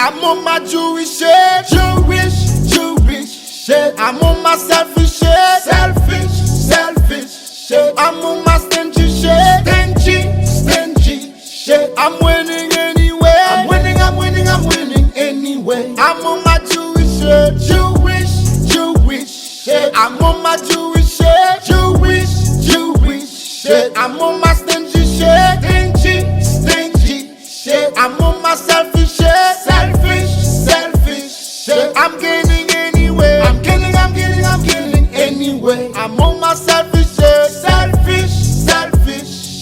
I'm on my Jewish shit. Jewish shit. I'm on my selfish shit. Selfish shit. I'm on my stingy shit. Stingy shit. I'm winning anyway. I'm winning anyway. I'm on my Jewish shit. Jewish shit. I'm on my Jewish shit. Jewish shit. I'm on my stingy shit. Stingy shit. I'm on my selfish shit. Selfish shit. I'm gaining anyway. I'm gaining anyway. I'm on my selfish shit. Selfish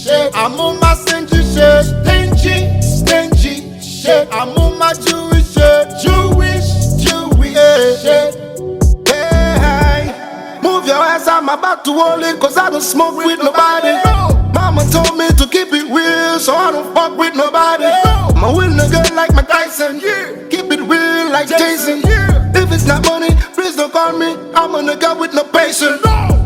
shit. I'm on my stingy shit. Stingy shit. I'm on my Jewish shit. Jewish shit. Hey, move your ass, I'm about to roll it, cause I don't smoke with nobody. Mama told me to keep it real, so I don't fuck with nobody. I'm a real nigga like Mike Tyson, keep it real like Jason. If it's not money, please don't call me, I'm a nigga with no patience.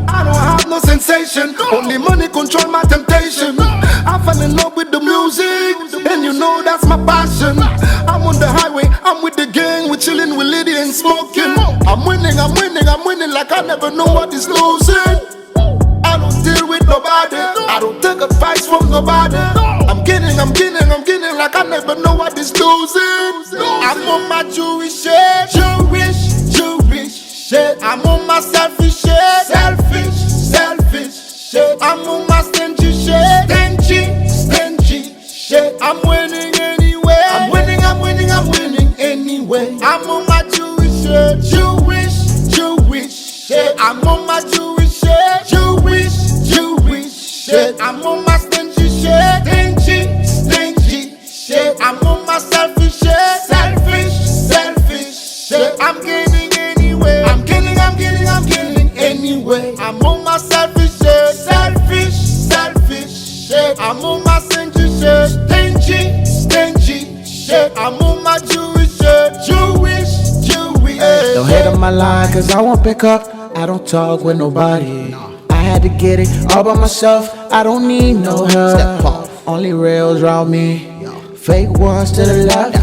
I don't have no sensation, only money control my temptation. I fell in love with the music, and you know that's my passion. I'm on the highway, I'm with the gang, we're chilling with Liddy and smoking. I'm winning like I never know what is losing. I don't deal with nobody, I don't take advice from nobody. I'm getting like I never know what is losing. I'm on my Jewish shit. Jewish shit. I'm on my selfish shit. Selfish shit. I'm on my stingy shit. Stingy shit. I'm winning anyway. I'm winning anyway. I'm on my Jewish shit. Jewish shit. I'm on my Jewish shit. Jewish shit. I'm on my stingy shit. Stingy shit. I'm on my selfish shit. Selfish shit. I'm gaining anyway. I'm gaining anyway. I'm on my selfish shit. Selfish shit. I'm on my stingy shit. Stingy shit. I'm on my Jewish shit. Jewish Don't hate on my line, cause I won't pick up. I don't talk with nobody. I had to get it all by myself. I don't need no help. Only rails around me. Fake ones to the left.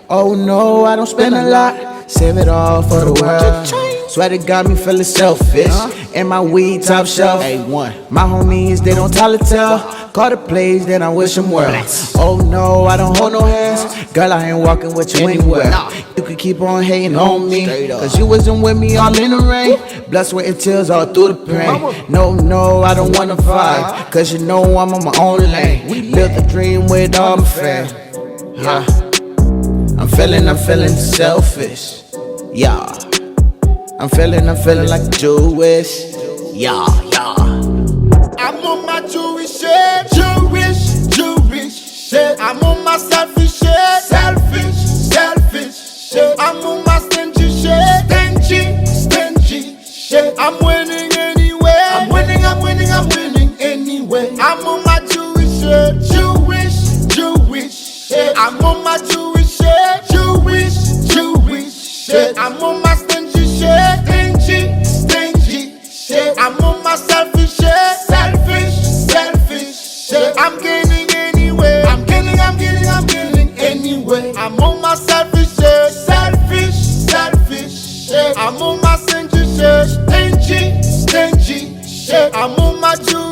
Oh no, I don't spend a lot. Save it all for the world. Swear it got me feeling selfish. And my weed top shelf. My homies, they don't tell. Call the plays, then I wish them well. Oh no, I don't hold no hands. Girl, I ain't walking with you anywhere. You could keep on hating on me, cause you wasn't with me all in the rain. Blood, sweat, and tears all through the pain. No, I don't wanna fight, cause you know I'm on my own lane. Built a dream with all my fans. Yeah, I'm feeling selfish. Yeah, I'm feeling like Jewish. Yeah. I'm on my Jewish shit. Jewish shit. I'm on my selfish shit. Selfish shit. I'm on my stingy shit. Stingy shit. I'm winning anyway. I'm winning anyway. I'm on my Jewish shit. Jewish shit. I'm on my Jewish shit. Jewish shit. I'm on my stingy shit. Stingy shit. I'm on my selfish shit. Selfish shit. I'm gaining anyway. I'm gaining anyway. I'm on my selfish shit. Selfish shit. I'm on my stingy shit. Stingy shit. I'm on my Jewish